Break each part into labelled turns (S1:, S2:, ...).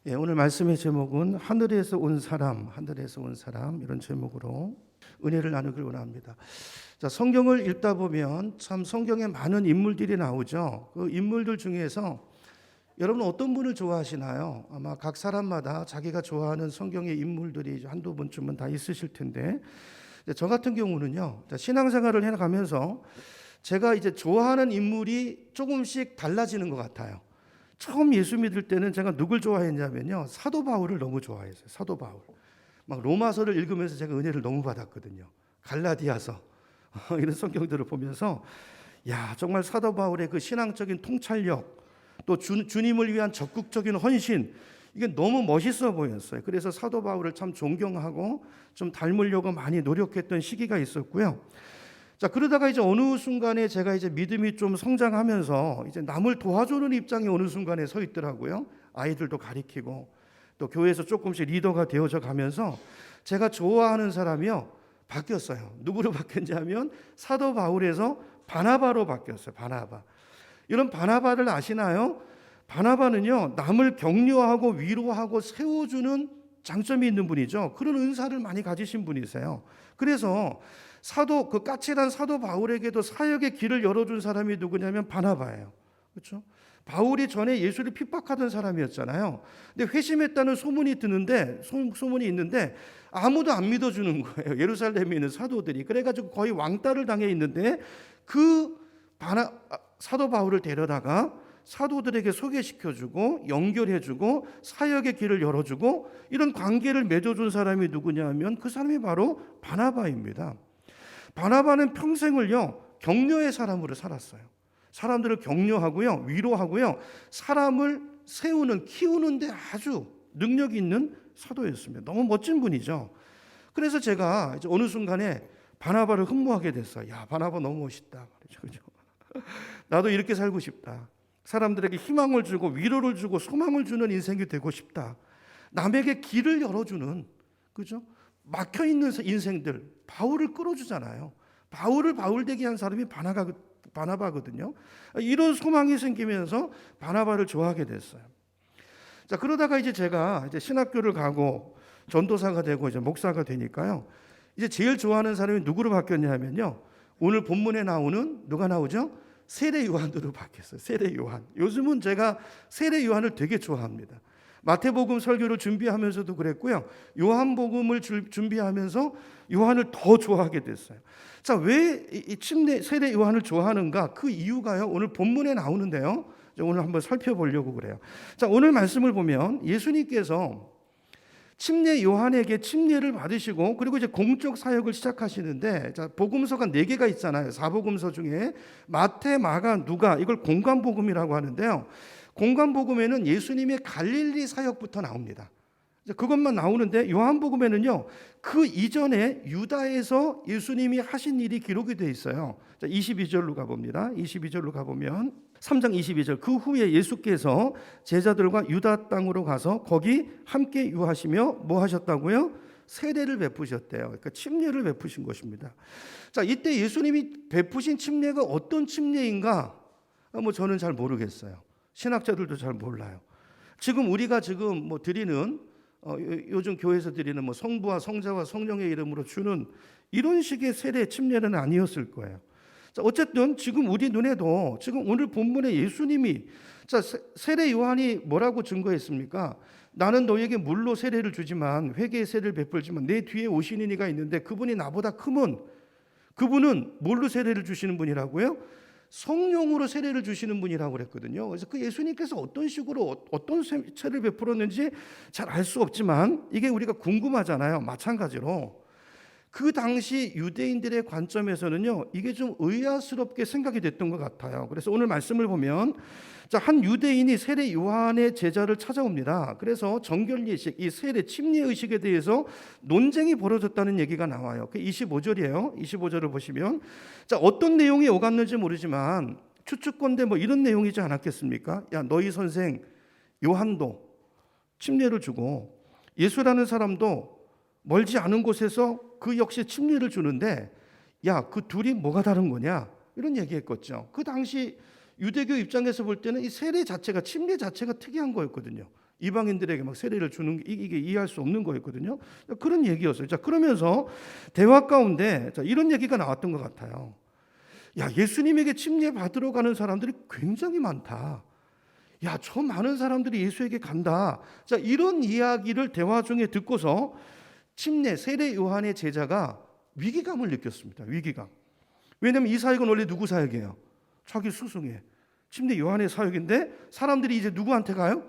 S1: 오늘 말씀의 제목은 하늘에서 온 사람, 하늘에서 온 사람 이런 제목으로 은혜를 나누길 원합니다. 자, 성경을 읽다 보면 참 성경에 많은 인물들이 나오죠. 그 인물들 중에서 여러분 어떤 분을 좋아하시나요? 아마 각 사람마다 자기가 좋아하는 성경의 인물들이 한두 분쯤은 다 있으실 텐데, 저 같은 경우는요, 신앙생활을 해가면서 제가 이제 좋아하는 인물이 조금씩 달라지는 것 같아요. 처음 예수 믿을 때는 제가 누굴 좋아했냐면요, 사도 바울을 너무 좋아했어요. 사도 바울. 막 로마서를 읽으면서 제가 은혜를 너무 받았거든요. 갈라디아서 이런 성경들을 보면서 야, 정말 사도 바울의 그 신앙적인 통찰력, 또 주님을 위한 적극적인 헌신, 이게 너무 멋있어 보였어요. 그래서 사도 바울을 참 존경하고 좀 닮으려고 많이 노력했던 시기가 있었고요. 자, 그러다가 이제 어느 순간에 제가 이제 믿음이 좀 성장하면서 이제 남을 도와주는 입장에 어느 순간에 서 있더라고요. 아이들도 가리키고 또 교회에서 조금씩 리더가 되어져 가면서 제가 좋아하는 사람이요, 바뀌었어요. 누구로 바뀌었냐면 사도 바울에서 바나바로 바뀌었어요. 바나바. 이런 바나바를 아시나요? 바나바는요, 남을 격려하고 위로하고 세워주는 장점이 있는 분이죠. 그런 은사를 많이 가지신 분이세요. 그래서 그 까칠한 사도 바울에게도 사역의 길을 열어준 사람이 누구냐면 바나바예요. 그렇죠? 바울이 전에 예수를 핍박하던 사람이었잖아요. 근데 회심했다는 소문이 소문이 있는데 아무도 안 믿어주는 거예요. 예루살렘에 있는 사도들이. 그래가지고 거의 왕따를 당해 있는데 사도 바울을 데려다가 사도들에게 소개시켜주고 연결해주고 사역의 길을 열어주고 이런 관계를 맺어준 사람이 누구냐면 그 사람이 바로 바나바입니다. 바나바는 평생을요, 격려의 사람으로 살았어요. 사람들을 격려하고요, 위로하고요, 사람을 키우는데 아주 능력이 있는 사도였습니다. 너무 멋진 분이죠. 그래서 제가 이제 어느 순간에 바나바를 흠모하게 됐어요. 야, 바나바 너무 멋있다. 그렇죠? 나도 이렇게 살고 싶다. 사람들에게 희망을 주고 위로를 주고 소망을 주는 인생이 되고 싶다. 남에게 길을 열어주는, 그죠? 막혀있는 인생들, 바울을 끌어주잖아요. 바울을 바울되게 한 사람이 바나바거든요. 이런 소망이 생기면서 바나바를 좋아하게 됐어요. 자, 그러다가 이제 제가 신학교를 가고 전도사가 되고 이제 목사가 되니까요, 이제 제일 좋아하는 사람이 누구로 바뀌었냐면요, 오늘 본문에 나오는 누가 나오죠? 세례 요한으로 바뀌었어요. 세례 요한. 요즘은 제가 세례 요한을 되게 좋아합니다. 마태복음 설교를 준비하면서도 그랬고요, 요한복음을 준비하면서 요한을 더 좋아하게 됐어요. 자, 왜 이 세례 요한을 좋아하는가? 그 이유가요, 오늘 본문에 나오는데요, 오늘 한번 살펴보려고 그래요. 자, 오늘 말씀을 보면 예수님께서 침례 요한에게 침례를 받으시고 그리고 이제 공적 사역을 시작하시는데, 자, 복음서가 4개가 있잖아요. 4복음서 중에 마태, 마가, 누가, 이걸 공관복음이라고 하는데요. 공관복음에는 예수님의 갈릴리 사역부터 나옵니다. 그것만 나오는데 요한복음에는요, 그 이전에 유다에서 예수님이 하신 일이 기록이 되어 있어요. 자, 22절로 가봅니다. 22절로 가보면 3장 22절, 그 후에 예수께서 제자들과 유다 땅으로 가서 거기 함께 유하시며 뭐 하셨다고요? 세례를 베푸셨대요. 그러니까 침례를 베푸신 것입니다. 자, 이때 예수님이 베푸신 침례가 어떤 침례인가? 저는 잘 모르겠어요. 신학자들도 잘 몰라요. 우리가 뭐 드리는 요즘 교회에서 드리는 성부와 성자와 성령의 이름으로 주는 이런 식의 세례 침례는 아니었을 거예요. 자, 어쨌든 지금 우리 눈에도 지금 오늘 본문에 예수님이, 자, 세례 요한이 뭐라고 증거했습니까? 나는 너에게 물로 세례를 주지만, 회개의 세례를 베풀지만 내 뒤에 오시는 이가 있는데 그분이 나보다 크면, 그분은 뭘로 세례를 주시는 분이라고요? 성령으로 세례를 주시는 분이라고 그랬거든요. 그래서 그 예수님께서 어떤 식으로 어떤 세례를 베풀었는지 잘 알 수 없지만 이게 우리가 궁금하잖아요. 마찬가지로 그 당시 유대인들의 관점에서는요, 이게 좀 의아스럽게 생각이 됐던 것 같아요. 그래서 오늘 말씀을 보면, 자, 한 유대인이 세례 요한의 제자를 찾아옵니다. 그래서 정결례식, 이 세례 침례 의식에 대해서 논쟁이 벌어졌다는 얘기가 나와요. 그 25절이에요. 25절을 보시면, 자, 어떤 내용이 오갔는지 모르지만 추측건데 이런 내용이지 않았겠습니까? 야, 너희 선생 요한도 침례를 주고 예수라는 사람도 멀지 않은 곳에서 그 역시 침례를 주는데, 야, 그 둘이 뭐가 다른 거냐? 이런 얘기했겠죠. 그 당시 유대교 입장에서 볼 때는 이 세례 자체가, 침례 자체가 특이한 거였거든요. 이방인들에게 막 세례를 주는 게 이게 이해할 수 없는 거였거든요. 그런 얘기였어요. 자, 그러면서 대화 가운데 이런 얘기가 나왔던 것 같아요. 야, 예수님에게 침례 받으러 가는 사람들이 굉장히 많다. 야, 저 많은 사람들이 예수에게 간다. 자, 이런 이야기를 대화 중에 듣고서 침례 세례 요한의 제자가 위기감을 느꼈습니다. 위기감. 왜냐하면 이 사역은 원래 누구 사역이에요? 자기 스승의 침례 요한의 사역인데 사람들이 이제 누구한테 가요?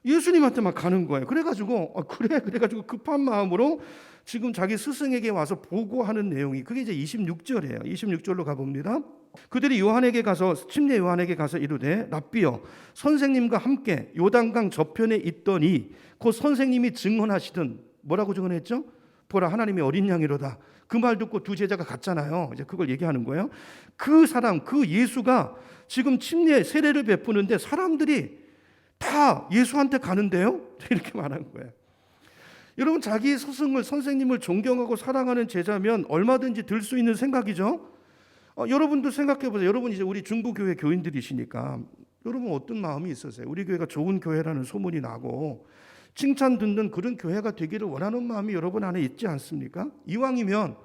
S1: 예수님한테만 가는 거예요. 그래가지고 그래가지고 급한 마음으로 지금 자기 스승에게 와서 보고하는 내용이 그게 이제 26절이에요. 26절로 가봅니다. 그들이 요한에게 가서 침례 요한에게 가서 이르되 랍비여 선생님과 함께 요단강 저편에 있더니 곧 선생님이 증언하시던 뭐라고 증언했죠? 보라 하나님의 어린 양이로다. 그 말 듣고 두 제자가 갔잖아요. 이제 그걸 얘기하는 거예요. 그 사람 그 예수가 지금 침례 세례를 베푸는데 사람들이 다 예수한테 가는데요? 이렇게 말한 거예요. 여러분 자기 스승을 선생님을 존경하고 사랑하는 제자면 얼마든지 들 수 있는 생각이죠. 여러분도 생각해 보세요. 여러분 이제 우리 중부교회 교인들이시니까 여러분 어떤 마음이 있으세요? 우리 교회가 좋은 교회라는 소문이 나고 칭찬 듣는 그런 교회가 되기를 원하는 마음이 여러분 안에 있지 않습니까? 이왕이면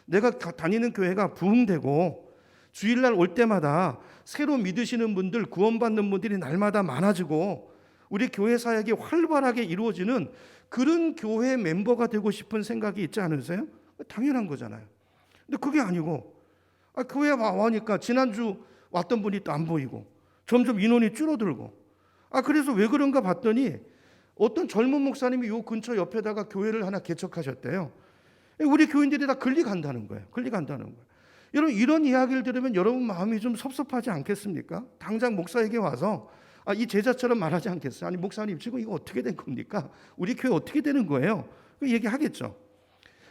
S1: 내가 다니는 교회가 부흥되고 주일날 올 때마다 새로 믿으시는 분들 구원받는 분들이 날마다 많아지고 우리 교회 사역이 활발하게 이루어지는 그런 교회 멤버가 되고 싶은 생각이 있지 않으세요? 당연한 거잖아요. 근데 그게 아니고 교회 와니까 지난주 왔던 분이 또 안 보이고 점점 인원이 줄어들고 그래서 왜 그런가 봤더니 어떤 젊은 목사님이 요 근처 옆에다가 교회를 하나 개척하셨대요. 우리 교인들이 다 근리간다는 거예요. 근리간다는 거예요. 여러분 이런 이야기를 들으면 여러분 마음이 좀 섭섭하지 않겠습니까? 당장 목사에게 와서 이 제자처럼 말하지 않겠어요? 아니 목사님 지금 이거 어떻게 된 겁니까? 우리 교회 어떻게 되는 거예요? 그 얘기하겠죠.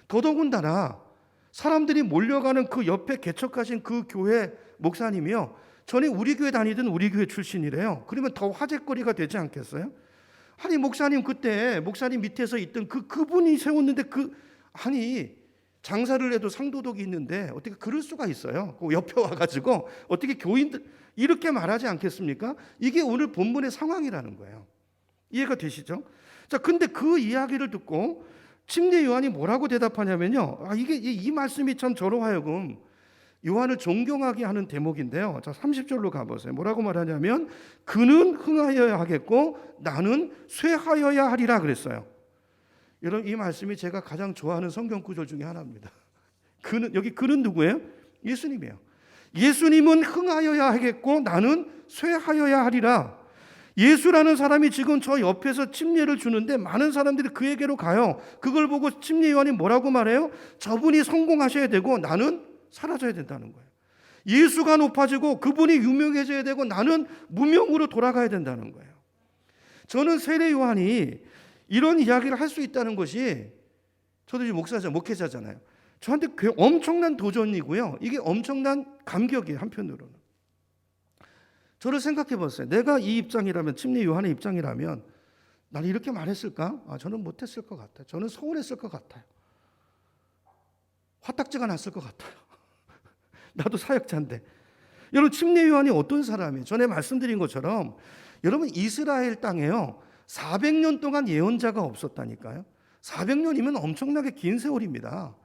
S1: 더더군다나 사람들이 몰려가는 그 옆에 개척하신 그 교회 목사님이요. 전에 우리 교회 다니던 우리 교회 출신이래요. 그러면 더 화제거리가 되지 않겠어요? 아니 목사님 그때 목사님 밑에서 있던 그분이 세웠는데 장사를 해도 상도덕이 있는데 어떻게 그럴 수가 있어요? 그 옆에 와가지고 어떻게 교인들 이렇게 말하지 않겠습니까? 이게 오늘 본문의 상황이라는 거예요. 이해가 되시죠? 자, 근데 그 이야기를 듣고 침례 요한이 뭐라고 대답하냐면요. 이 말씀이 참 저로 하여금 요한을 존경하게 하는 대목인데요. 자, 30절로 가보세요. 뭐라고 말하냐면 그는 흥하여야 하겠고 나는 쇠하여야 하리라 그랬어요. 여러분 이 말씀이 제가 가장 좋아하는 성경 구절 중에 하나입니다. 그는 누구예요? 예수님이에요. 예수님은 흥하여야 하겠고 나는 쇠하여야 하리라. 예수라는 사람이 지금 저 옆에서 침례를 주는데 많은 사람들이 그에게로 가요. 그걸 보고 침례 요한이 뭐라고 말해요? 저분이 성공하셔야 되고 나는 사라져야 된다는 거예요. 예수가 높아지고 그분이 유명해져야 되고 나는 무명으로 돌아가야 된다는 거예요. 저는 세례 요한이 이런 이야기를 할 수 있다는 것이 저도 이제 목회자잖아요. 저한테 엄청난 도전이고요. 이게 엄청난 감격이에요. 한편으로는. 저를 생각해 봤어요. 내가 이 입장이라면 침례 요한의 입장이라면 나는 이렇게 말했을까? 저는 못했을 것 같아요. 저는 서운했을 것 같아요. 화딱지가 났을 것 같아요. 나도 사역자인데. 여러분 침례 요한이 어떤 사람이에요? 전에 말씀드린 것처럼 여러분 이스라엘 땅에요 400년 동안 예언자가 없었다니까요. 400년이면 엄청나게 긴 세월입니다.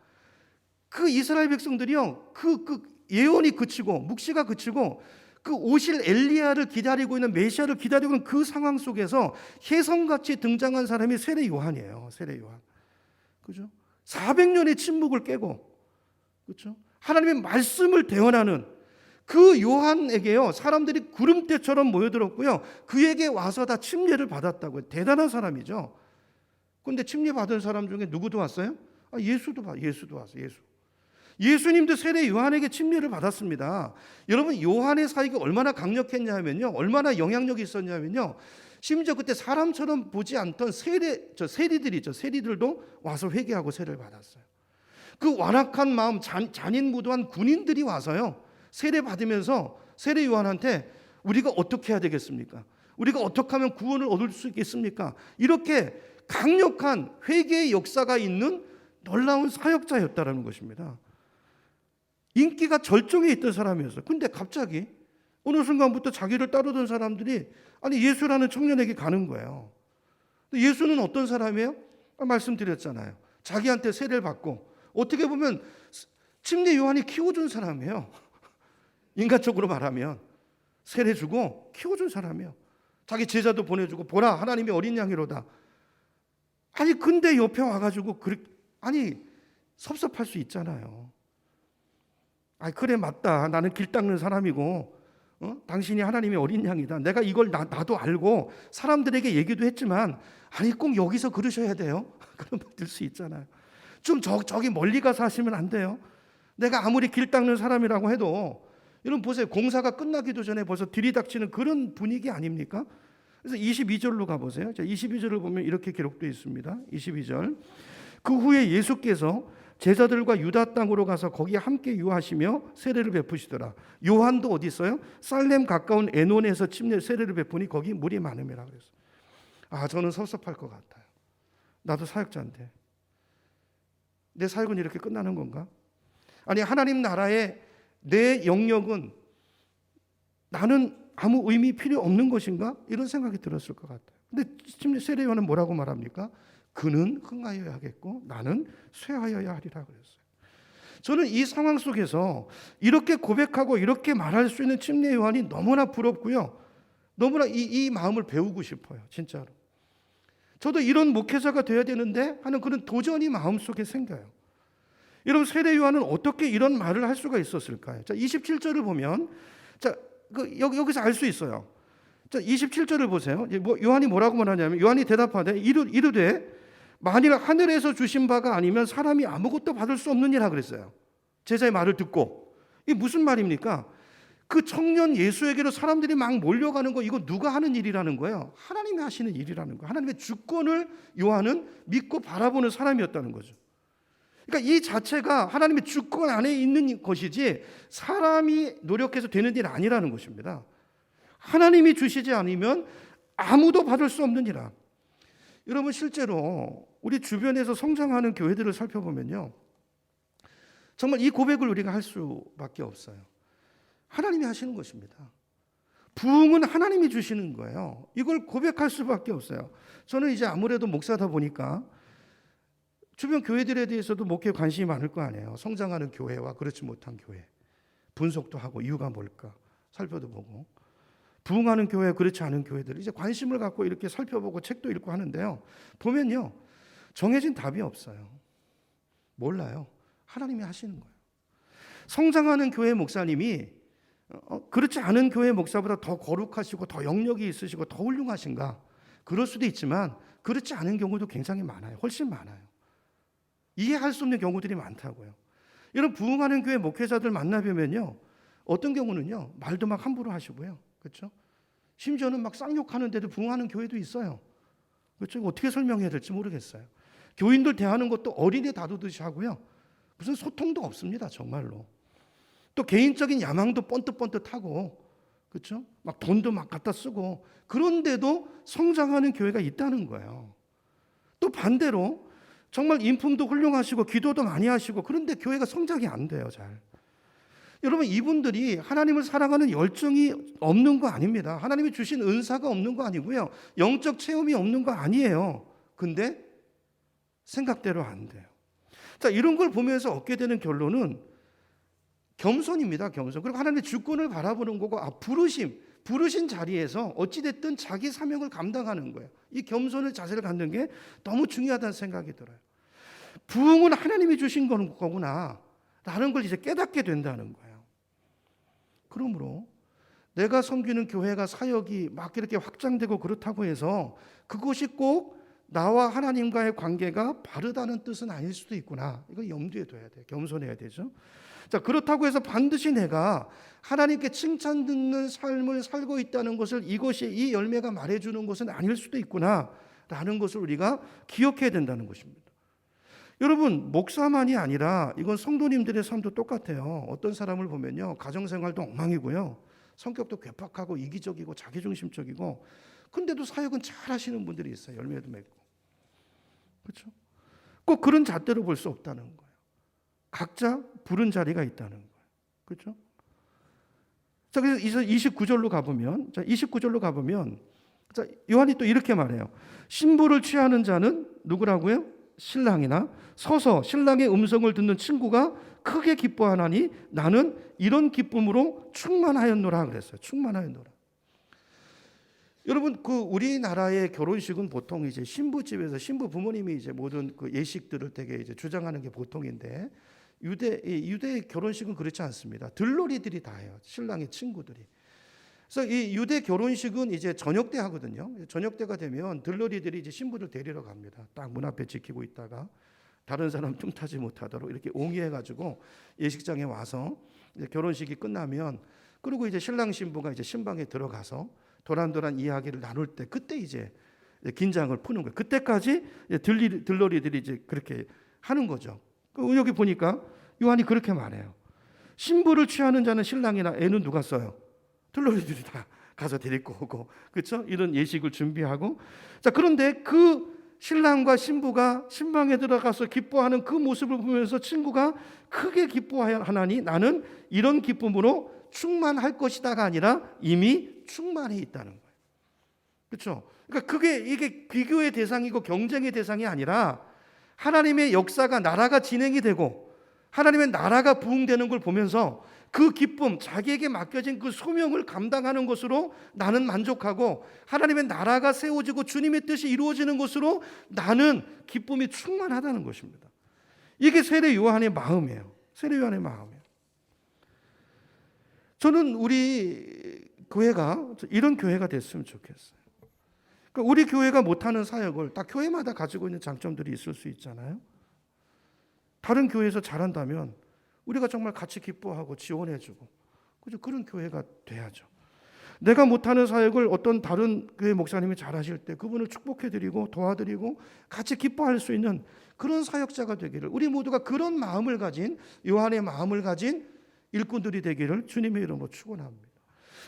S1: 그 이스라엘 백성들이요 그 예언이 그치고 묵시가 그치고 그 오실 엘리야를 기다리고 있는 메시아를 기다리고 있는 그 상황 속에서 혜성같이 등장한 사람이 세례 요한이에요. 세례 요한. 그죠? 400년의 침묵을 깨고 그렇죠? 하나님의 말씀을 대언하는 그 요한에게요 사람들이 구름대처럼 모여들었고요 그에게 와서 다 침례를 받았다고요. 대단한 사람이죠. 그런데 침례 받은 사람 중에 누구도 왔어요? 예수도 왔어요. 예수님도 세례 요한에게 침례를 받았습니다. 여러분 요한의 사역이 얼마나 강력했냐면요 얼마나 영향력이 있었냐면요 심지어 그때 사람처럼 보지 않던 세리들도 와서 회개하고 세례를 받았어요. 그 완악한 마음 잔인무도한 군인들이 와서요 세례 받으면서 세례 요한한테 우리가 어떻게 해야 되겠습니까? 우리가 어떻게 하면 구원을 얻을 수 있겠습니까? 이렇게 강력한 회개의 역사가 있는 놀라운 사역자였다라는 것입니다. 인기가 절정에 있던 사람이었어요. 근데 갑자기 어느 순간부터 자기를 따르던 사람들이 예수라는 청년에게 가는 거예요. 예수는 어떤 사람이에요? 말씀드렸잖아요. 자기한테 세례를 받고 어떻게 보면 침례 요한이 키워준 사람이에요. 인간적으로 말하면 세례 주고 키워준 사람이에요. 자기 제자도 보내주고 보라 하나님이 어린 양이로다. 아니 근데 옆에 와가지고 섭섭할 수 있잖아요. 그래 맞다. 나는 길 닦는 사람이고 당신이 하나님의 어린 양이다. 내가 이걸 나도 알고 사람들에게 얘기도 했지만 꼭 여기서 그러셔야 돼요. 그런 말 들 수 있잖아요. 좀 저기 멀리 가서 하시면 안 돼요. 내가 아무리 길 닦는 사람이라고 해도 여러분 보세요. 공사가 끝나기도 전에 벌써 들이닥치는 그런 분위기 아닙니까? 그래서 22절로 가보세요. 22절을 보면 이렇게 기록되어 있습니다. 22절. 그 후에 예수께서 제자들과 유다 땅으로 가서 거기 함께 유하시며 세례를 베푸시더라. 요한도 어디 있어요? 살렘 가까운 에논에서 세례를 베푸니 거기 물이 많음이라 그랬어요. 저는 섭섭할 것 같아요. 나도 사역자인데 내 사역은 이렇게 끝나는 건가? 하나님 나라의 내 영역은 나는 아무 의미 필요 없는 것인가? 이런 생각이 들었을 것 같아요. 근데 세례 요한은 뭐라고 말합니까? 그는 흥하여야 하겠고 나는 쇠하여야 하리라 그랬어요. 저는 이 상황 속에서 이렇게 고백하고 이렇게 말할 수 있는 침례 요한이 너무나 부럽고요. 너무나 이 마음을 배우고 싶어요. 진짜로. 저도 이런 목회자가 되어야 되는데 하는 그런 도전이 마음속에 생겨요. 여러분 세례 요한은 어떻게 이런 말을 할 수가 있었을까요? 27절을 보면 여기서 알 수 있어요. 27절을 보세요. 요한이 뭐라고 말하냐면 요한이 대답하되 이르되 만일 하늘에서 주신 바가 아니면 사람이 아무것도 받을 수 없느니라 그랬어요. 제자의 말을 듣고. 이게 무슨 말입니까? 그 청년 예수에게로 사람들이 막 몰려가는 거 이거 누가 하는 일이라는 거예요? 하나님이 하시는 일이라는 거예요. 하나님의 주권을 요한은 믿고 바라보는 사람이었다는 거죠. 그러니까 이 자체가 하나님의 주권 안에 있는 것이지 사람이 노력해서 되는 일 아니라는 것입니다. 하나님이 주시지 않으면 아무도 받을 수 없느니라. 여러분 실제로 우리 주변에서 성장하는 교회들을 살펴보면요. 정말 이 고백을 우리가 할 수밖에 없어요. 하나님이 하시는 것입니다. 부흥은 하나님이 주시는 거예요. 이걸 고백할 수밖에 없어요. 저는 이제 아무래도 목사다 보니까 주변 교회들에 대해서도 목회에 관심이 많을 거 아니에요. 성장하는 교회와 그렇지 못한 교회. 분석도 하고 이유가 뭘까 살펴도 보고. 부흥하는 교회, 그렇지 않은 교회들 이제 관심을 갖고 이렇게 살펴보고 책도 읽고 하는데요. 보면요. 정해진 답이 없어요. 몰라요. 하나님이 하시는 거예요. 성장하는 교회 목사님이 그렇지 않은 교회 목사보다 더 거룩하시고 더 영역이 있으시고 더 훌륭하신가? 그럴 수도 있지만 그렇지 않은 경우도 굉장히 많아요. 훨씬 많아요. 이해할 수 없는 경우들이 많다고요. 이런 부흥하는 교회 목회자들 만나보면요. 어떤 경우는요. 말도 막 함부로 하시고요. 그렇죠? 심지어는 막 쌍욕하는데도 부흥하는 교회도 있어요. 그렇죠? 어떻게 설명해야 될지 모르겠어요. 교인들 대하는 것도 어린애 다루듯이 하고요. 무슨 소통도 없습니다. 정말로. 또 개인적인 야망도 번뜩번뜩하고 그렇죠? 막 돈도 막 갖다 쓰고 그런데도 성장하는 교회가 있다는 거예요. 또 반대로 정말 인품도 훌륭하시고 기도도 많이 하시고 그런데 교회가 성장이 안 돼요. 잘. 여러분 이분들이 하나님을 사랑하는 열정이 없는 거 아닙니다. 하나님이 주신 은사가 없는 거 아니고요. 영적 체험이 없는 거 아니에요. 근데 생각대로 안 돼요. 자, 이런 걸 보면서 얻게 되는 결론은 겸손입니다. 겸손. 그리고 하나님의 주권을 바라보는 거고 부르신 자리에서 어찌됐든 자기 사명을 감당하는 거예요. 이 겸손의 자세를 갖는 게 너무 중요하다는 생각이 들어요. 부흥은 하나님이 주신 거구나 라는 걸 이제 깨닫게 된다는 거예요. 그러므로 내가 섬기는 교회가 사역이 막 이렇게 확장되고 그렇다고 해서 그것이 꼭 나와 하나님과의 관계가 바르다는 뜻은 아닐 수도 있구나. 이걸 염두에 둬야 돼요. 겸손해야 되죠. 자, 그렇다고 해서 반드시 내가 하나님께 칭찬 듣는 삶을 살고 있다는 것을 이것이 이 열매가 말해주는 것은 아닐 수도 있구나라는 것을 우리가 기억해야 된다는 것입니다. 여러분 목사만이 아니라 이건 성도님들의 삶도 똑같아요. 어떤 사람을 보면요. 가정생활도 엉망이고요. 성격도 괴팍하고 이기적이고 자기중심적이고 근데도 사역은 잘 하시는 분들이 있어요. 열매도 맺고. 그렇죠? 꼭 그런 잣대로 볼 수 없다는 거예요. 각자 부른 자리가 있다는 거예요. 그렇죠? 자, 그래서 29절로 가보면 자, 요한이 또 이렇게 말해요. 신부를 취하는 자는 누구라고요? 신랑이나 서서 신랑의 음성을 듣는 친구가 크게 기뻐하나니 나는 이런 기쁨으로 충만하였노라 그랬어요. 충만하였노라. 여러분, 그 우리나라의 결혼식은 보통 이제 신부집에서 신부 부모님이 이제 모든 그 예식들을 되게 이제 주장하는 게 보통인데 유대 결혼식은 그렇지 않습니다. 들러리들이 다 해요. 신랑의 친구들이. 그래서 이 유대 결혼식은 이제 저녁 때 하거든요. 저녁 때가 되면 들러리들이 이제 신부를 데리러 갑니다. 딱 문 앞에 지키고 있다가 다른 사람 틈타지 못하도록 이렇게 옹이해가지고 예식장에 와서 이제 결혼식이 끝나면 그리고 이제 신랑 신부가 이제 신방에 들어가서 도란도란 이야기를 나눌 때 그때 이제 긴장을 푸는 거예요. 그때까지 들러리들이 이제 그렇게 하는 거죠. 여기 보니까 요한이 그렇게 말해요. 신부를 취하는 자는 신랑이나 애는 누가 써요? 들러리들이 다 가서 데리고 오고, 그렇죠? 이런 예식을 준비하고. 자, 그런데 그 신랑과 신부가 신방에 들어가서 기뻐하는 그 모습을 보면서 친구가 크게 기뻐하나니 나는 이런 기쁨으로 충만할 것이다가 아니라 이미 충만해 있다는 거예요. 그렇죠? 그러니까 이게 비교의 대상이고 경쟁의 대상이 아니라 하나님의 역사가 나라가 진행이 되고 하나님의 나라가 부흥되는 걸 보면서 그 기쁨, 자기에게 맡겨진 그 소명을 감당하는 것으로 나는 만족하고 하나님의 나라가 세워지고 주님의 뜻이 이루어지는 것으로 나는 기쁨이 충만하다는 것입니다. 이게 세례 요한의 마음이에요. 세례 요한의 마음이에요. 저는 우리 교회가 이런 교회가 됐으면 좋겠어요. 그러니까 우리 교회가 못하는 사역을 다 교회마다 가지고 있는 장점들이 있을 수 있잖아요. 다른 교회에서 잘한다면 우리가 정말 같이 기뻐하고 지원해주고, 그죠? 그런 교회가 돼야죠. 내가 못하는 사역을 어떤 다른 교회 목사님이 잘하실 때 그분을 축복해드리고 도와드리고 같이 기뻐할 수 있는 그런 사역자가 되기를, 우리 모두가 그런 마음을 가진, 요한의 마음을 가진 일꾼들이 되기를 주님의 이름으로 축원합니다.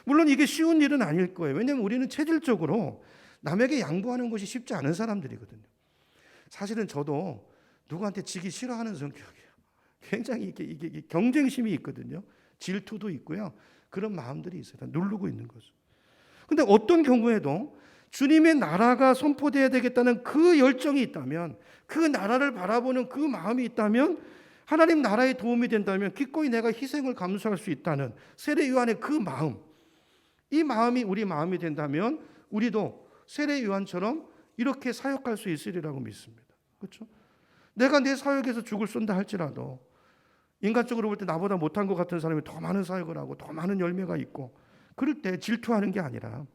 S1: 물론 이게 쉬운 일은 아닐 거예요. 왜냐하면 우리는 체질적으로 남에게 양보하는 것이 쉽지 않은 사람들이거든요. 사실은 저도 누구한테 지기 싫어하는 성격이에요. 굉장히 이게 경쟁심이 있거든요. 질투도 있고요. 그런 마음들이 있어요. 누르고 있는 거죠. 근데 어떤 경우에도 주님의 나라가 선포돼야 되겠다는 그 열정이 있다면, 그 나라를 바라보는 그 마음이 있다면, 하나님 나라에 도움이 된다면 기꺼이 내가 희생을 감수할 수 있다는 세례 요한의 그 마음, 이 마음이 우리 마음이 된다면 우리도 세례 요한처럼 이렇게 사역할 수 있으리라고 믿습니다. 그렇죠? 내가 내 사역에서 죽을 쏜다 할지라도 인간적으로 볼 때 나보다 못한 것 같은 사람이 더 많은 사역을 하고 더 많은 열매가 있고, 그럴 때 질투하는 게 아니라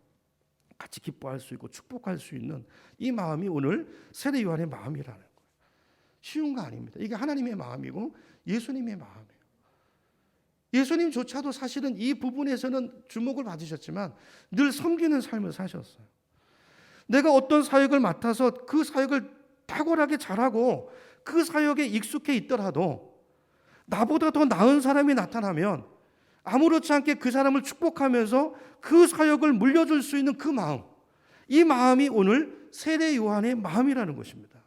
S1: 같이 기뻐할 수 있고 축복할 수 있는 이 마음이 오늘 세례 요한의 마음이라는 거예요. 쉬운 거 아닙니다. 이게 하나님의 마음이고 예수님의 마음이에요. 예수님조차도 사실은 이 부분에서는 주목을 받으셨지만 늘 섬기는 삶을 사셨어요. 내가 어떤 사역을 맡아서 그 사역을 탁월하게 잘하고 그 사역에 익숙해 있더라도 나보다 더 나은 사람이 나타나면 아무렇지 않게 그 사람을 축복하면서 그 사역을 물려줄 수 있는 그 마음, 이 마음이 오늘 세례 요한의 마음이라는 것입니다.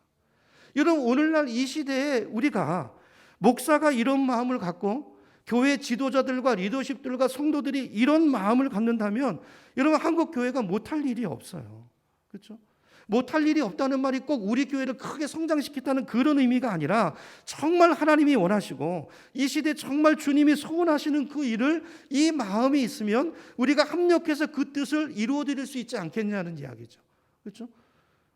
S1: 여러분, 오늘날 이 시대에 우리가 목사가 이런 마음을 갖고 교회 지도자들과 리더십들과 성도들이 이런 마음을 갖는다면 여러분, 한국 교회가 못할 일이 없어요. 그렇죠? 못할 일이 없다는 말이 꼭 우리 교회를 크게 성장시켰다는 그런 의미가 아니라 정말 하나님이 원하시고 이 시대에 정말 주님이 소원하시는 그 일을 이 마음이 있으면 우리가 합력해서 그 뜻을 이루어드릴 수 있지 않겠냐는 이야기죠. 그렇죠?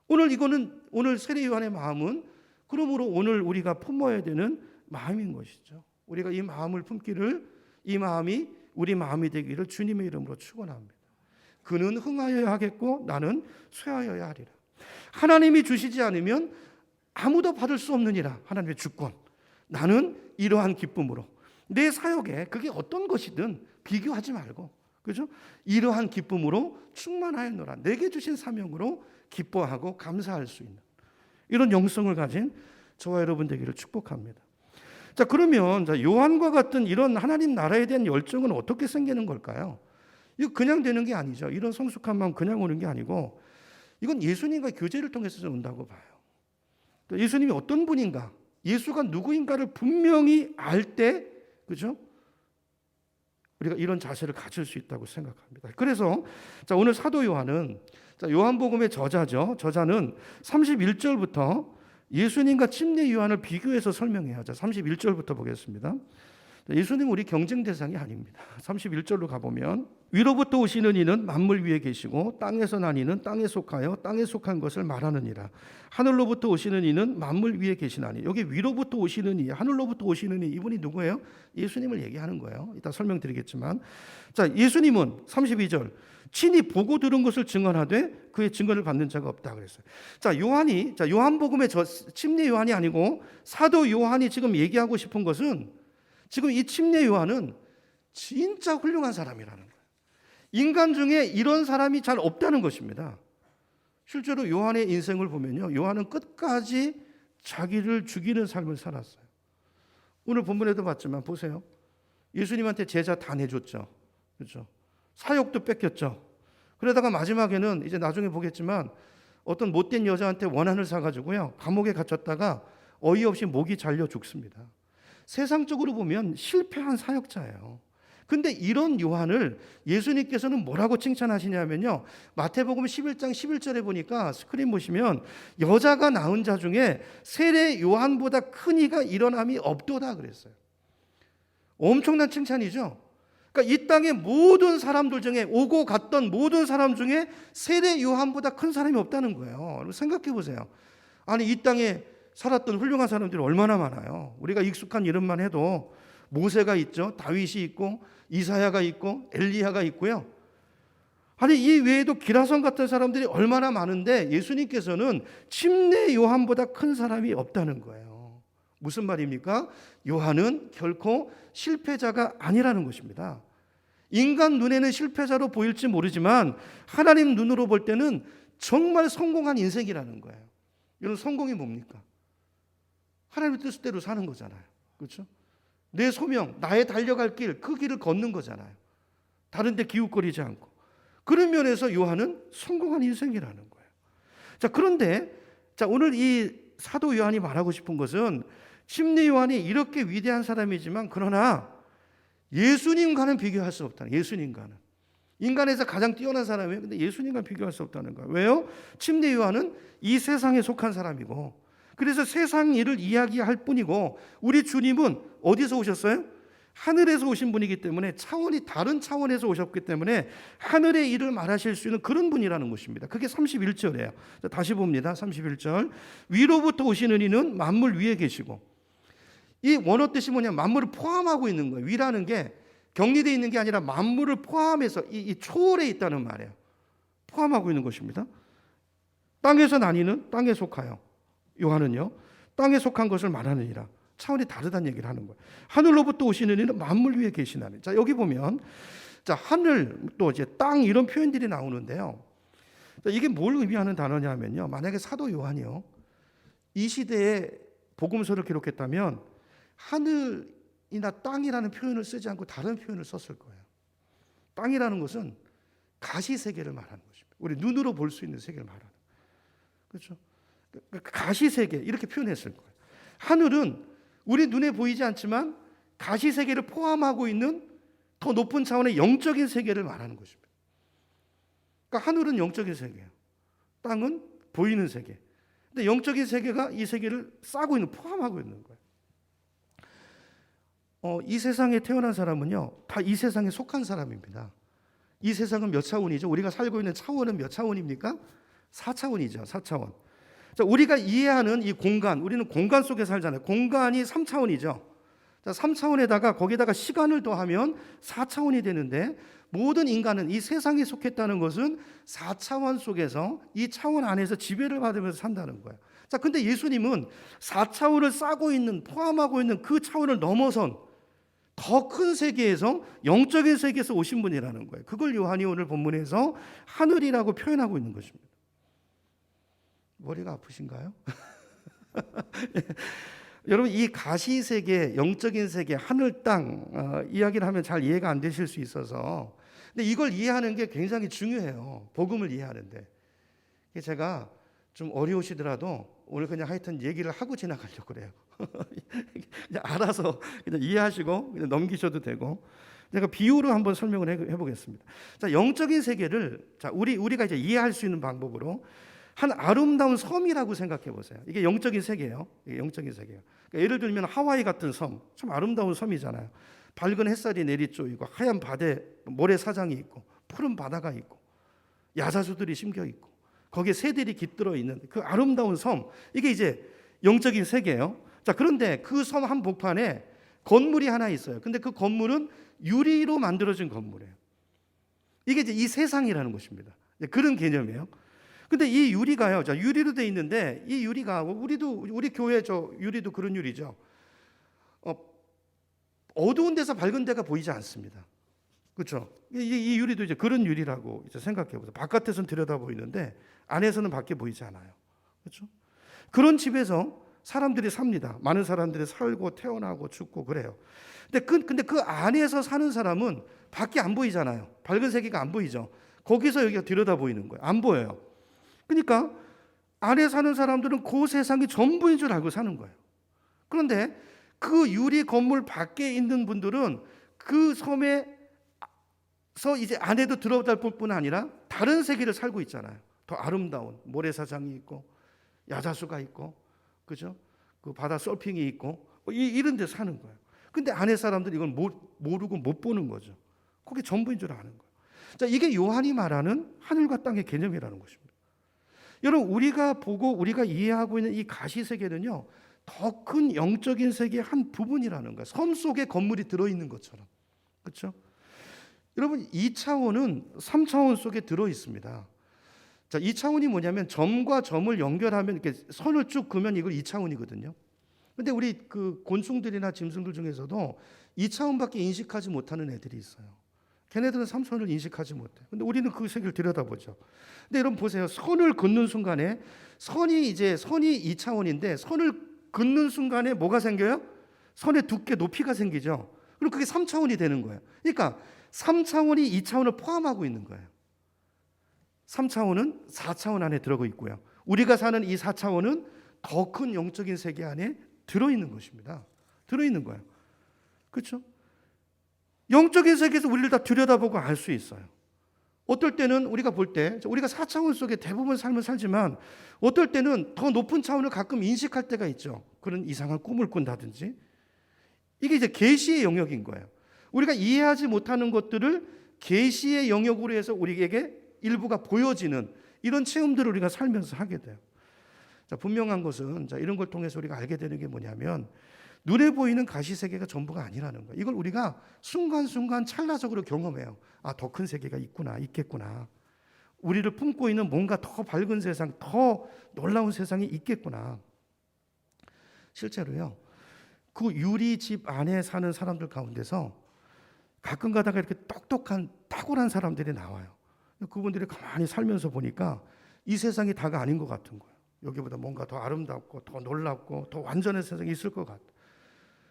S1: 오늘 세례 요한의 마음은 그러므로 오늘 우리가 품어야 되는 마음인 것이죠. 우리가 이 마음을 품기를, 이 마음이 우리 마음이 되기를 주님의 이름으로 축원합니다. 그는 흥하여야 하겠고 나는 쇠하여야 하리라. 하나님이 주시지 않으면 아무도 받을 수 없느니라. 하나님의 주권. 나는 이러한 기쁨으로 내 사역에 그게 어떤 것이든 비교하지 말고, 그죠? 이러한 기쁨으로 충만하였노라. 내게 주신 사명으로 기뻐하고 감사할 수 있는 이런 영성을 가진 저와 여러분 되기를 축복합니다. 자, 그러면 요한과 같은 이런 하나님 나라에 대한 열정은 어떻게 생기는 걸까요? 이거 그냥 되는 게 아니죠. 이런 성숙한 마음 그냥 오는 게 아니고 이건 예수님과 교제를 통해서 온다고 봐요. 예수님이 어떤 분인가, 예수가 누구인가를 분명히 알 때, 그죠? 우리가 이런 자세를 가질 수 있다고 생각합니다. 그래서 자, 오늘 사도 요한은 요한복음의 저자죠. 저자는 31절부터 예수님과 침례 요한을 비교해서 설명해요. 자, 31절부터 보겠습니다. 예수님은 우리 경쟁 대상이 아닙니다. 31절로 가보면 위로부터 오시는 이는 만물 위에 계시고 땅에서 난 이는 땅에 속하여 땅에 속한 것을 말하느니라. 하늘로부터 오시는 이는 만물 위에 계시나니. 여기 위로부터 오시는 이, 하늘로부터 오시는 이, 이분이 누구예요? 예수님을 얘기하는 거예요. 이따 설명드리겠지만, 자, 예수님은 32절 친히 보고 들은 것을 증언하되 그의 증언을 받는 자가 없다 그랬어요. 자, 요한이, 자, 요한복음의 침례 요한이 아니고 사도 요한이 지금 얘기하고 싶은 것은, 지금 이 침례 요한은 진짜 훌륭한 사람이라는 거예요. 인간 중에 이런 사람이 잘 없다는 것입니다. 실제로 요한의 인생을 보면요, 요한은 끝까지 자기를 죽이는 삶을 살았어요. 오늘 본문에도 봤지만 보세요. 예수님한테 제자 다 내줬죠. 그렇죠? 사역도 뺏겼죠. 그러다가 마지막에는 이제 나중에 보겠지만 어떤 못된 여자한테 원한을 사가지고요, 감옥에 갇혔다가 어이없이 목이 잘려 죽습니다. 세상적으로 보면 실패한 사역자예요. 근데 이런 요한을 예수님께서는 뭐라고 칭찬하시냐면요, 마태복음 11장 11절에 보니까, 스크린 보시면 여자가 낳은 자 중에 세례 요한보다 큰 이가 일어남이 없도다 그랬어요. 엄청난 칭찬이죠. 그러니까 이 땅의 모든 사람들 중에, 오고 갔던 모든 사람 중에 세례 요한보다 큰 사람이 없다는 거예요. 생각해 보세요. 아니, 이 땅에 살았던 훌륭한 사람들이 얼마나 많아요. 우리가 익숙한 이름만 해도 모세가 있죠. 다윗이 있고 이사야가 있고 엘리야가 있고요. 아니, 이 외에도 기라성 같은 사람들이 얼마나 많은데 예수님께서는 침례 요한보다 큰 사람이 없다는 거예요. 무슨 말입니까? 요한은 결코 실패자가 아니라는 것입니다. 인간 눈에는 실패자로 보일지 모르지만 하나님 눈으로 볼 때는 정말 성공한 인생이라는 거예요. 이런 성공이 뭡니까? 하나님의 뜻대로 사는 거잖아요. 그렇죠? 내 소명, 나의 달려갈 길, 그 길을 걷는 거잖아요. 다른 데 기웃거리지 않고. 그런 면에서 요한은 성공한 인생이라는 거예요. 자, 그런데 자, 오늘 이 사도 요한이 말하고 싶은 것은, 침례 요한이 이렇게 위대한 사람이지만 그러나 예수님과는 비교할 수 없다는, 예수님과는. 인간에서 가장 뛰어난 사람이에요. 근데 예수님과 비교할 수 없다는 거예요. 왜요? 침례 요한은 이 세상에 속한 사람이고, 그래서 세상 일을 이야기할 뿐이고, 우리 주님은 어디서 오셨어요? 하늘에서 오신 분이기 때문에, 차원이 다른 차원에서 오셨기 때문에 하늘의 일을 말하실 수 있는 그런 분이라는 것입니다. 그게 31절이에요. 다시 봅니다. 31절. 위로부터 오시는 이는 만물 위에 계시고, 이 원어 뜻이 뭐냐? 만물을 포함하고 있는 거예요. 위라는 게 격리되어 있는 게 아니라 만물을 포함해서 이 초월에 있다는 말이에요. 포함하고 있는 것입니다. 땅에서 나뉘는 땅에 속하여, 요한은요, 땅에 속한 것을 말하느니라. 차원이 다르다는 얘기를 하는 거예요. 하늘로부터 오시는 이는 만물 위에 계시나니. 자, 여기 보면, 자, 하늘, 또 이제 땅, 이런 표현들이 나오는데요. 자, 이게 뭘 의미하는 단어냐면요, 만약에 사도 요한이요, 이 시대에 복음서를 기록했다면 하늘이나 땅이라는 표현을 쓰지 않고 다른 표현을 썼을 거예요. 땅이라는 것은 가시 세계를 말하는 것입니다. 우리 눈으로 볼 수 있는 세계를 말하는. 그렇죠? 가시 세계, 이렇게 표현했을 거예요. 하늘은 우리 눈에 보이지 않지만 가시 세계를 포함하고 있는 더 높은 차원의 영적인 세계를 말하는 것입니다. 그러니까 하늘은 영적인 세계예요. 땅은 보이는 세계. 근데 영적인 세계가 이 세계를 싸고 있는, 포함하고 있는 거예요. 이 세상에 태어난 사람은요, 다 이 세상에 속한 사람입니다. 이 세상은 몇 차원이죠? 우리가 살고 있는 차원은 몇 차원입니까? 4차원이죠. 4차원. 자, 우리가 이해하는 이 공간, 우리는 공간 속에 살잖아요. 공간이 3차원이죠. 자, 3차원에다가 거기다가 시간을 더하면 4차원이 되는데, 모든 인간은 이 세상에 속했다는 것은 4차원 속에서 이 차원 안에서 지배를 받으면서 산다는 거예요. 자, 근데 예수님은 4차원을 싸고 있는, 포함하고 있는 그 차원을 넘어선 더 큰 세계에서, 영적인 세계에서 오신 분이라는 거예요. 그걸 요한이 오늘 본문에서 하늘이라고 표현하고 있는 것입니다. 머리가 아프신가요? 여러분, 이 가시 세계, 영적인 세계, 하늘, 땅 이야기를 하면 잘 이해가 안 되실 수 있어서, 근데 이걸 이해하는 게 굉장히 중요해요. 복음을 이해하는데. 제가 좀 어려우시더라도 오늘 그냥 하여튼 얘기를 하고 지나가려고 그래요. 그냥 알아서 그냥 이해하시고 그냥 넘기셔도 되고. 제가 비유로 한번 설명을 해보겠습니다. 자, 영적인 세계를 자, 우리가 이제 이해할 수 있는 방법으로 한 아름다운 섬이라고 생각해 보세요. 이게 영적인 세계예요. 이게 영적인 세계예요. 그러니까 예를 들면 하와이 같은 섬, 참 아름다운 섬이잖아요. 밝은 햇살이 내리쬐이고 하얀 바다에 모래사장이 있고 푸른 바다가 있고 야자수들이 심겨 있고 거기에 새들이 깃들어 있는 그 아름다운 섬, 이게 이제 영적인 세계예요. 자, 그런데 그 섬 한복판에 건물이 하나 있어요. 근데 그 건물은 유리로 만들어진 건물이에요. 이게 이제 이 세상이라는 것입니다. 그런 개념이에요. 근데 이 유리가요, 자, 유리로 돼 있는데 이 유리가 우리 교회 저 유리도 그런 유리죠. 어두운 데서 밝은 데가 보이지 않습니다. 그렇죠? 이 유리도 이제 그런 유리라고 이제 생각해 보세요. 바깥에서는 들여다 보이는데 안에서는 밖에 보이지 않아요. 그렇죠? 그런 집에서 사람들이 삽니다. 많은 사람들이 살고 태어나고 죽고 그래요. 근데 그 안에서 사는 사람은 밖이 안 보이잖아요. 밝은 세계가 안 보이죠. 거기서 여기가 들여다 보이는 거예요. 안 보여요. 그러니까 안에 사는 사람들은 그 세상이 전부인 줄 알고 사는 거예요. 그런데 그 유리 건물 밖에 있는 분들은 그 섬에서 이제 안에도 들어갈 뿐 아니라 다른 세계를 살고 있잖아요. 더 아름다운 모래사장이 있고 야자수가 있고, 그죠? 그 바다 서핑이 있고 이런 데 사는 거예요. 근데 안에 사람들이 이걸 모르고 못 보는 거죠. 그게 전부인 줄 아는 거예요. 자, 이게 요한이 말하는 하늘과 땅의 개념이라는 것입니다. 여러분, 우리가 보고 우리가 이해하고 있는 이 가시 세계는요, 더 큰 영적인 세계의 한 부분이라는 거예요. 섬 속에 건물이 들어있는 것처럼. 그렇죠? 여러분, 2차원은 3차원 속에 들어 있습니다. 자, 2차원이 뭐냐면 점과 점을 연결하면 이렇게 선을 쭉 그으면 이걸 2차원이거든요. 근데 우리 그 곤충들이나 짐승들 중에서도 2차원밖에 인식하지 못하는 애들이 있어요. 걔네들은 3차원을 인식하지 못해요. 근데 우리는 그 세계를 들여다보죠. 근데 여러분 보세요. 선을 긋는 순간에 선이 2차원인데 선을 긋는 순간에 뭐가 생겨요? 선의 두께, 높이가 생기죠. 그럼 그게 3차원이 되는 거예요. 그러니까 3차원이 2차원을 포함하고 있는 거예요. 3차원은 4차원 안에 들어가 있고요. 우리가 사는 이 4차원은 더 큰 영적인 세계 안에 들어있는 것입니다. 들어있는 거예요. 그렇죠? 영적인 세계에서 우리를 다 들여다보고 알 수 있어요. 어떨 때는 우리가 볼 때 우리가 4차원 속에 대부분 삶을 살지만 어떨 때는 더 높은 차원을 가끔 인식할 때가 있죠. 그런 이상한 꿈을 꾼다든지. 이게 이제 계시의 영역인 거예요. 우리가 이해하지 못하는 것들을 계시의 영역으로 해서 우리에게 일부가 보여지는 이런 체험들을 우리가 살면서 하게 돼요. 자, 분명한 것은 이런 걸 통해서 우리가 알게 되는 게 뭐냐면 눈에 보이는 가시세계가 전부가 아니라는 거예요. 이걸 우리가 순간순간 찰나적으로 경험해요. 아, 더 큰 세계가 있겠구나. 우리를 품고 있는 뭔가 더 밝은 세상, 더 놀라운 세상이 있겠구나. 실제로요, 그 유리집 안에 사는 사람들 가운데서 가끔 가다가 이렇게 똑똑한 탁월한 사람들이 나와요. 그분들이 가만히 살면서 보니까 이 세상이 다가 아닌 것 같은 거예요. 여기보다 뭔가 더 아름답고 더 놀랍고 더 완전한 세상이 있을 것 같아요.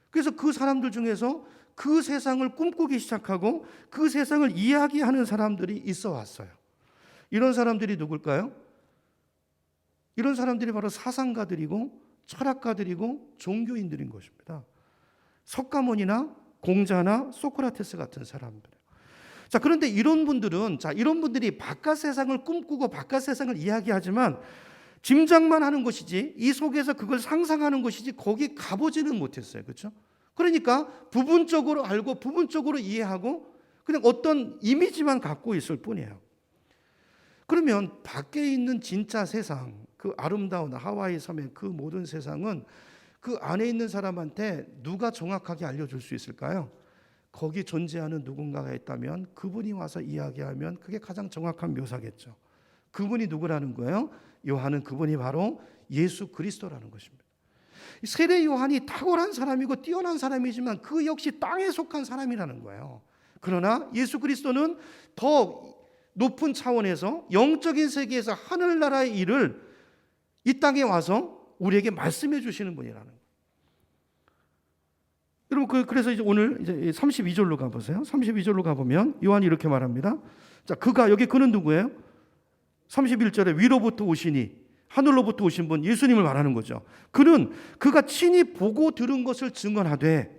S1: 그래서 그 사람들 중에서 그 세상을 꿈꾸기 시작하고 그 세상을 이야기하는 사람들이 있어 왔어요. 이런 사람들이 누굴까요? 이런 사람들이 바로 사상가들이고 철학가들이고 종교인들인 것입니다. 석가모니나 공자나 소크라테스 같은 사람들. 자, 그런데 이런 분들이 바깥 세상을 꿈꾸고 바깥 세상을 이야기하지만 짐작만 하는 것이지 이 속에서 그걸 상상하는 것이지 거기 가보지는 못했어요. 그렇죠? 그러니까 부분적으로 알고 부분적으로 이해하고 그냥 어떤 이미지만 갖고 있을 뿐이에요. 그러면 밖에 있는 진짜 세상, 그 아름다운 하와이 섬의 그 모든 세상은 그 안에 있는 사람한테 누가 정확하게 알려줄 수 있을까요? 거기 존재하는 누군가가 있다면 그분이 와서 이야기하면 그게 가장 정확한 묘사겠죠. 그분이 누구라는 거예요? 요한은 그분이 바로 예수 그리스도라는 것입니다. 세례 요한이 탁월한 사람이고 뛰어난 사람이지만 그 역시 땅에 속한 사람이라는 거예요. 그러나 예수 그리스도는 더 높은 차원에서 영적인 세계에서 하늘나라의 일을 이 땅에 와서 우리에게 말씀해 주시는 분이라는 거예요. 여러분, 그래서 이제 오늘 이제 32절로 가보세요. 32절로 가보면 요한이 이렇게 말합니다. 자, 그는 누구예요? 31절에 위로부터 오시니, 하늘로부터 오신 분, 예수님을 말하는 거죠. 그가 친히 보고 들은 것을 증언하되,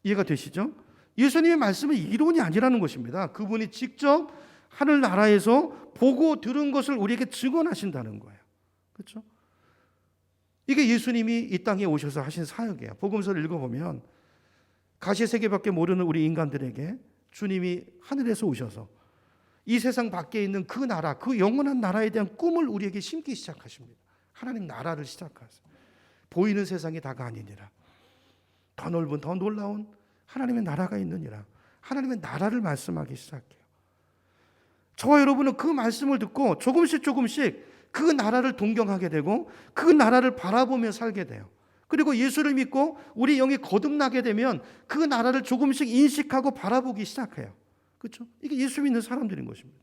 S1: 이해가 되시죠? 예수님의 말씀은 이론이 아니라는 것입니다. 그분이 직접 하늘나라에서 보고 들은 것을 우리에게 증언하신다는 거예요. 그렇죠? 이게 예수님이 이 땅에 오셔서 하신 사역이에요. 복음서를 읽어보면 가시세계밖에 모르는 우리 인간들에게 주님이 하늘에서 오셔서 이 세상 밖에 있는 그 나라, 그 영원한 나라에 대한 꿈을 우리에게 심기 시작하십니다. 하나님 나라를 시작하세요. 보이는 세상이 다가 아니니라. 더 넓은 더 놀라운 하나님의 나라가 있느니라. 하나님의 나라를 말씀하기 시작해요. 저와 여러분은 그 말씀을 듣고 조금씩 그 나라를 동경하게 되고 그 나라를 바라보며 살게 돼요. 그리고 예수를 믿고 우리 영이 거듭나게 되면 그 나라를 조금씩 인식하고 바라보기 시작해요. 그렇죠? 이게 예수 믿는 사람들인 것입니다.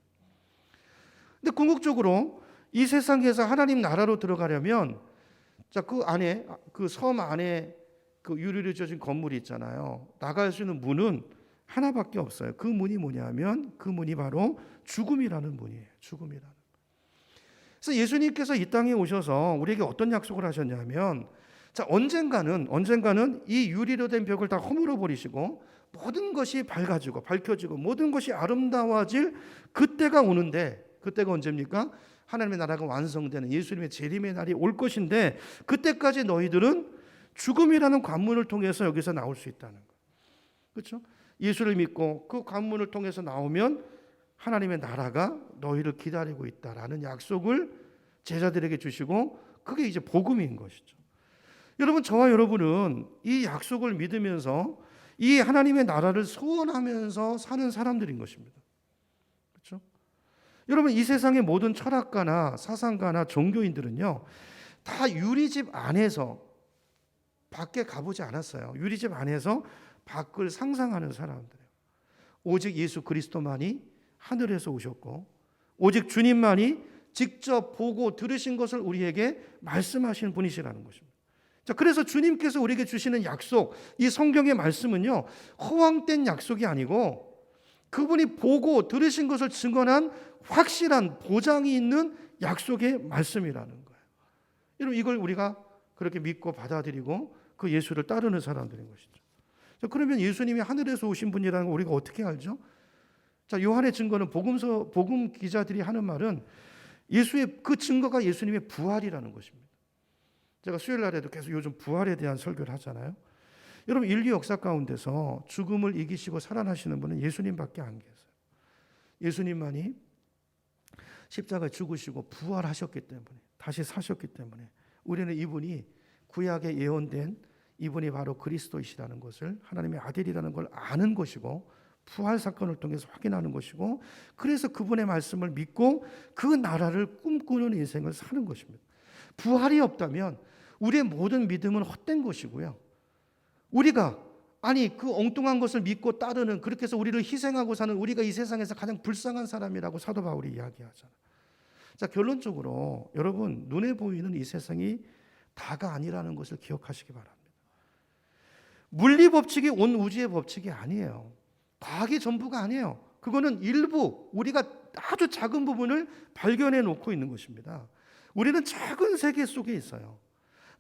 S1: 근데 궁극적으로 이 세상에서 하나님 나라로 들어가려면 자, 그 안에 그 섬 안에 그 유리로 지어진 건물이 있잖아요. 나갈 수 있는 문은 하나밖에 없어요. 그 문이 뭐냐면 그 문이 바로 죽음이라는 문이에요. 죽음이라는. 그래서 예수님께서 이 땅에 오셔서 우리에게 어떤 약속을 하셨냐면 자, 언젠가는 이 유리로 된 벽을 다 허물어 버리시고 모든 것이 밝혀지고 모든 것이 아름다워질 그때가 오는데 그때가 언제입니까? 하나님의 나라가 완성되는 예수님의 재림의 날이 올 것인데 그때까지 너희들은 죽음이라는 관문을 통해서 여기서 나올 수 있다는 거예요. 그렇죠? 예수를 믿고 그 관문을 통해서 나오면 하나님의 나라가 너희를 기다리고 있다라는 약속을 제자들에게 주시고 그게 이제 복음인 것이죠. 여러분, 저와 여러분은 이 약속을 믿으면서 이 하나님의 나라를 소원하면서 사는 사람들인 것입니다. 그렇죠? 여러분, 이 세상의 모든 철학가나 사상가나 종교인들은요, 다 유리집 안에서 밖에 가보지 않았어요. 유리집 안에서 밖을 상상하는 사람들이에요. 오직 예수 그리스도만이 하늘에서 오셨고 오직 주님만이 직접 보고 들으신 것을 우리에게 말씀하시는 분이시라는 것입니다. 자, 그래서 주님께서 우리에게 주시는 약속, 이 성경의 말씀은요, 허황된 약속이 아니고 그분이 보고 들으신 것을 증언한 확실한 보장이 있는 약속의 말씀이라는 거예요. 여러분, 이걸 우리가 그렇게 믿고 받아들이고 그 예수를 따르는 사람들인 것이죠. 자, 그러면 예수님이 하늘에서 오신 분이라는 걸 우리가 어떻게 알죠? 자, 요한의 증거는 복음 기자들이 하는 말은 예수의 그 증거가 예수님의 부활이라는 것입니다. 제가 수요일 날에도 계속 요즘 부활에 대한 설교를 하잖아요. 여러분, 인류 역사 가운데서 죽음을 이기시고 살아나시는 분은 예수님밖에 안 계세요. 예수님만이 십자가에 죽으시고 부활하셨기 때문에, 다시 사셨기 때문에 우리는 이분이 구약에 예언된 이분이 바로 그리스도이시라는 것을, 하나님의 아들이라는 걸 아는 것이고 부활 사건을 통해서 확인하는 것이고, 그래서 그분의 말씀을 믿고 그 나라를 꿈꾸는 인생을 사는 것입니다. 부활이 없다면 우리의 모든 믿음은 헛된 것이고요. 우리가 그 엉뚱한 것을 믿고 따르는, 그렇게 해서 우리를 희생하고 사는 우리가 이 세상에서 가장 불쌍한 사람이라고 사도 바울이 이야기하잖아요. 자, 결론적으로 여러분, 눈에 보이는 이 세상이 다가 아니라는 것을 기억하시기 바랍니다. 물리 법칙이 온 우주의 법칙이 아니에요. 과학이 전부가 아니에요. 그거는 일부, 우리가 아주 작은 부분을 발견해 놓고 있는 것입니다. 우리는 작은 세계 속에 있어요.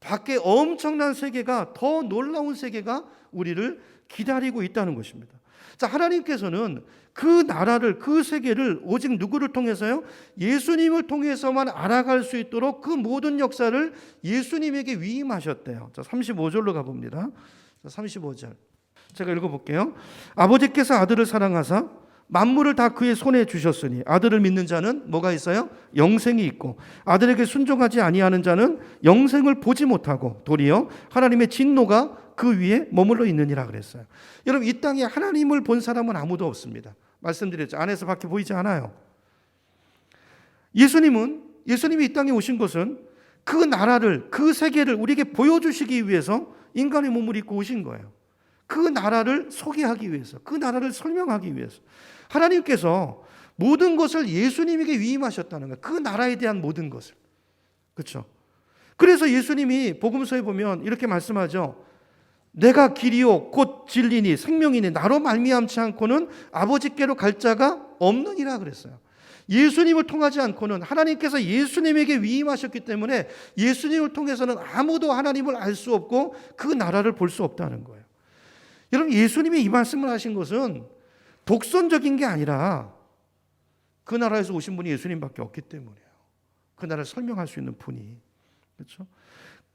S1: 밖에 엄청난 세계가, 더 놀라운 세계가 우리를 기다리고 있다는 것입니다. 자, 하나님께서는 그 나라를, 그 세계를 오직 누구를 통해서요? 예수님을 통해서만 알아갈 수 있도록 그 모든 역사를 예수님에게 위임하셨대요. 자, 35절로 가봅니다. 자, 35절. 제가 읽어볼게요. 아버지께서 아들을 사랑하사 만물을 다 그의 손에 주셨으니 아들을 믿는 자는 뭐가 있어요? 영생이 있고 아들에게 순종하지 아니하는 자는 영생을 보지 못하고 도리어 하나님의 진노가 그 위에 머물러 있느니라 그랬어요. 여러분, 이 땅에 하나님을 본 사람은 아무도 없습니다. 말씀드렸죠. 안에서 밖에 보이지 않아요. 예수님이 이 땅에 오신 것은 그 나라를, 그 세계를 우리에게 보여주시기 위해서 인간의 몸을 입고 오신 거예요. 그 나라를 소개하기 위해서, 그 나라를 설명하기 위해서 하나님께서 모든 것을 예수님에게 위임하셨다는 거예요. 그 나라에 대한 모든 것을. 그렇죠? 그래서 예수님이 복음서에 보면 이렇게 말씀하죠. 내가 길이요 곧 진리니 생명이니 나로 말미암지 않고는 아버지께로 갈 자가 없느니라 그랬어요. 예수님을 통하지 않고는, 하나님께서 예수님에게 위임하셨기 때문에 예수님을 통해서는 아무도 하나님을 알 수 없고 그 나라를 볼 수 없다는 거예요. 여러분, 예수님이 이 말씀을 하신 것은 독선적인 게 아니라 그 나라에서 오신 분이 예수님밖에 없기 때문이에요. 그 나라를 설명할 수 있는 분이. 그렇죠?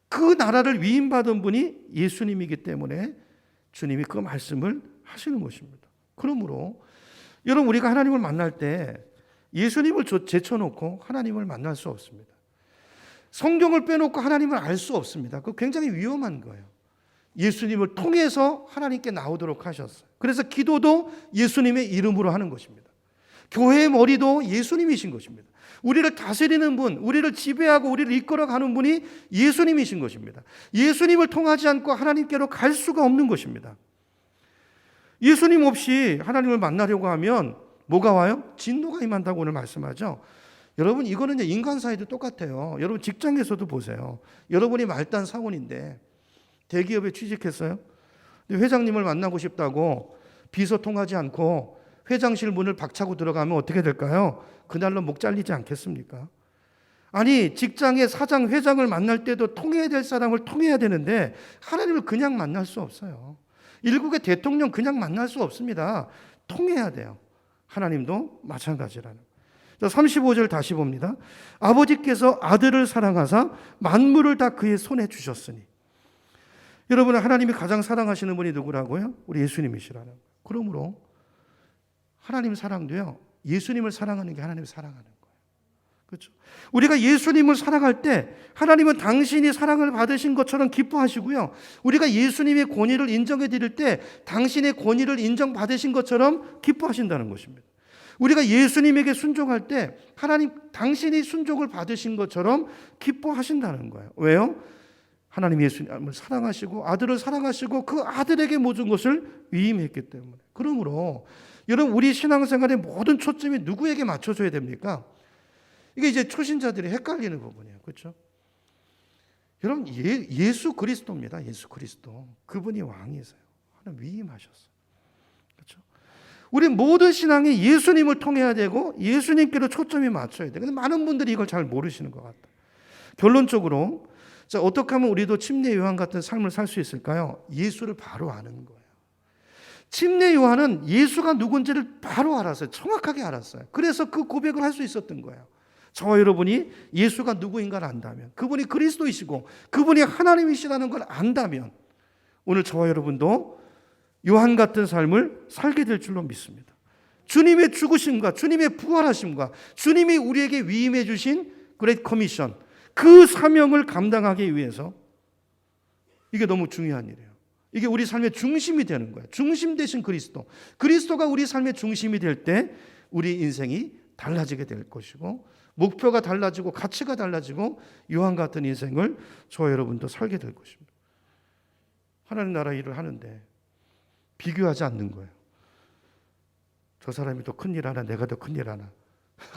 S1: 그 나라를 위임받은 분이 예수님이기 때문에 주님이 그 말씀을 하시는 것입니다. 그러므로 여러분, 우리가 하나님을 만날 때 예수님을 제쳐놓고 하나님을 만날 수 없습니다. 성경을 빼놓고 하나님을 알 수 없습니다. 그거 굉장히 위험한 거예요. 예수님을 통해서 하나님께 나오도록 하셨어요. 그래서 기도도 예수님의 이름으로 하는 것입니다. 교회의 머리도 예수님이신 것입니다. 우리를 다스리는 분, 우리를 지배하고 우리를 이끌어가는 분이 예수님이신 것입니다. 예수님을 통하지 않고 하나님께로 갈 수가 없는 것입니다. 예수님 없이 하나님을 만나려고 하면 뭐가 와요? 진노가 임한다고 오늘 말씀하죠. 여러분, 이거는 인간 사이도 똑같아요. 여러분, 직장에서도 보세요. 여러분이 말단 사원인데 대기업에 취직했어요. 근데 회장님을 만나고 싶다고 비서 통하지 않고 회장실 문을 박차고 들어가면 어떻게 될까요? 그날로 목 잘리지 않겠습니까? 아니, 직장의 사장, 회장을 만날 때도 통해야 될 사람을 통해야 되는데 하나님을 그냥 만날 수 없어요. 일국의 대통령 그냥 만날 수 없습니다. 통해야 돼요. 하나님도 마찬가지라는. 35절 다시 봅니다. 아버지께서 아들을 사랑하사 만물을 다 그의 손에 주셨으니. 여러분, 하나님이 가장 사랑하시는 분이 누구라고요? 우리 예수님이시라는. 그러므로 하나님 사랑도요, 예수님을 사랑하는 게 하나님을 사랑하는 거예요. 그렇죠? 우리가 예수님을 사랑할 때 하나님은 당신이 사랑을 받으신 것처럼 기뻐하시고요. 우리가 예수님의 권위를 인정해 드릴 때 당신의 권위를 인정받으신 것처럼 기뻐하신다는 것입니다. 우리가 예수님에게 순종할 때 하나님 당신이 순종을 받으신 것처럼 기뻐하신다는 거예요. 왜요? 하나님 예수님을 사랑하시고 아들을 사랑하시고 그 아들에게 모든 것을 위임했기 때문에. 그러므로 여러분, 우리 신앙생활의 모든 초점이 누구에게 맞춰져야 됩니까? 이게 이제 초신자들이 헷갈리는 부분이에요. 그렇죠? 여러분, 예수 그리스도입니다. 예수 그리스도. 그분이 왕이세요. 하나님 위임하셨어요. 그렇죠? 우리 모든 신앙이 예수님을 통해야 되고 예수님께로 초점이 맞춰야 돼요. 근데 많은 분들이 이걸 잘 모르시는 것 같아요. 결론적으로, 자, 어떻게 하면 우리도 침례 요한 같은 삶을 살 수 있을까요? 예수를 바로 아는 거예요. 침례 요한은 예수가 누군지를 바로 알았어요. 정확하게 알았어요. 그래서 그 고백을 할 수 있었던 거예요. 저와 여러분이 예수가 누구인가를 안다면, 그분이 그리스도이시고 그분이 하나님이시라는 걸 안다면 오늘 저와 여러분도 요한 같은 삶을 살게 될 줄로 믿습니다. 주님의 죽으심과 주님의 부활하심과 주님이 우리에게 위임해 주신 그레이트 커미션, 그 사명을 감당하기 위해서 이게 너무 중요한 일이에요. 이게 우리 삶의 중심이 되는 거예요. 중심 되신 그리스도. 그리스도가 우리 삶의 중심이 될 때 우리 인생이 달라지게 될 것이고 목표가 달라지고 가치가 달라지고 요한 같은 인생을 저와 여러분도 살게 될 것입니다. 하나님 나라 일을 하는데 비교하지 않는 거예요. 저 사람이 더 큰일 하나, 내가 더 큰일 하나.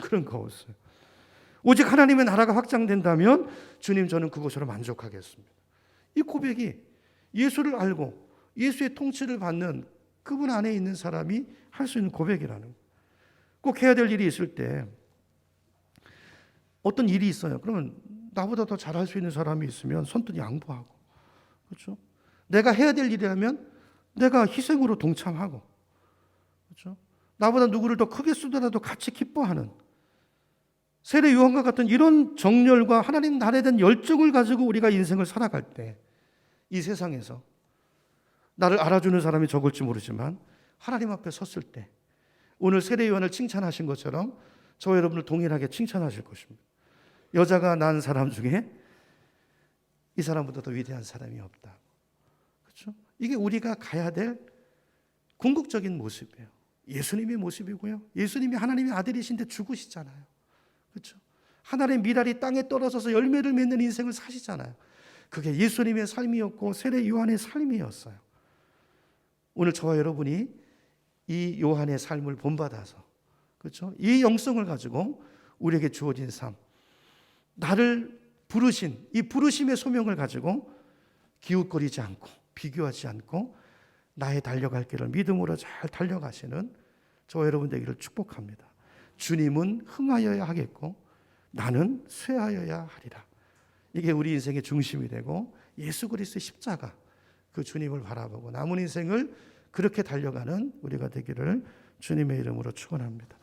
S1: 그런 거 없어요. 오직 하나님의 나라가 확장된다면 주님, 저는 그것으로 만족하겠습니다. 이 고백이 예수를 알고 예수의 통치를 받는 그분 안에 있는 사람이 할 수 있는 고백이라는 거예요. 꼭 해야 될 일이 있을 때 어떤 일이 있어요. 그러면 나보다 더 잘할 수 있는 사람이 있으면 선뜻 양보하고, 그렇죠? 내가 해야 될 일이라면 내가 희생으로 동참하고, 그렇죠? 나보다 누구를 더 크게 쓰더라도 같이 기뻐하는 세례 요한과 같은 이런 정열과 하나님 나라에 대한 열정을 가지고 우리가 인생을 살아갈 때 이 세상에서 나를 알아주는 사람이 적을지 모르지만 하나님 앞에 섰을 때 오늘 세례 요한을 칭찬하신 것처럼 저와 여러분을 동일하게 칭찬하실 것입니다. 여자가 낳은 사람 중에 이 사람보다 더 위대한 사람이 없다. 그렇죠? 이게 우리가 가야 될 궁극적인 모습이에요. 예수님의 모습이고요. 예수님이 하나님의 아들이신데 죽으시잖아요. 그렇죠? 하나님의 미랄이 땅에 떨어져서 열매를 맺는 인생을 사시잖아요. 그게 예수님의 삶이었고 세례 요한의 삶이었어요. 오늘 저와 여러분이 이 요한의 삶을 본받아서, 그렇죠? 이 영성을 가지고 우리에게 주어진 삶, 나를 부르신 이 부르심의 소명을 가지고 기웃거리지 않고 비교하지 않고 나의 달려갈 길을 믿음으로 잘 달려가시는 저와 여러분 되기를 축복합니다. 주님은 흥하여야 하겠고 나는 쇠하여야 하리라. 이게 우리 인생의 중심이 되고 예수 그리스도의 십자가, 그 주님을 바라보고 남은 인생을 그렇게 달려가는 우리가 되기를 주님의 이름으로 축원합니다.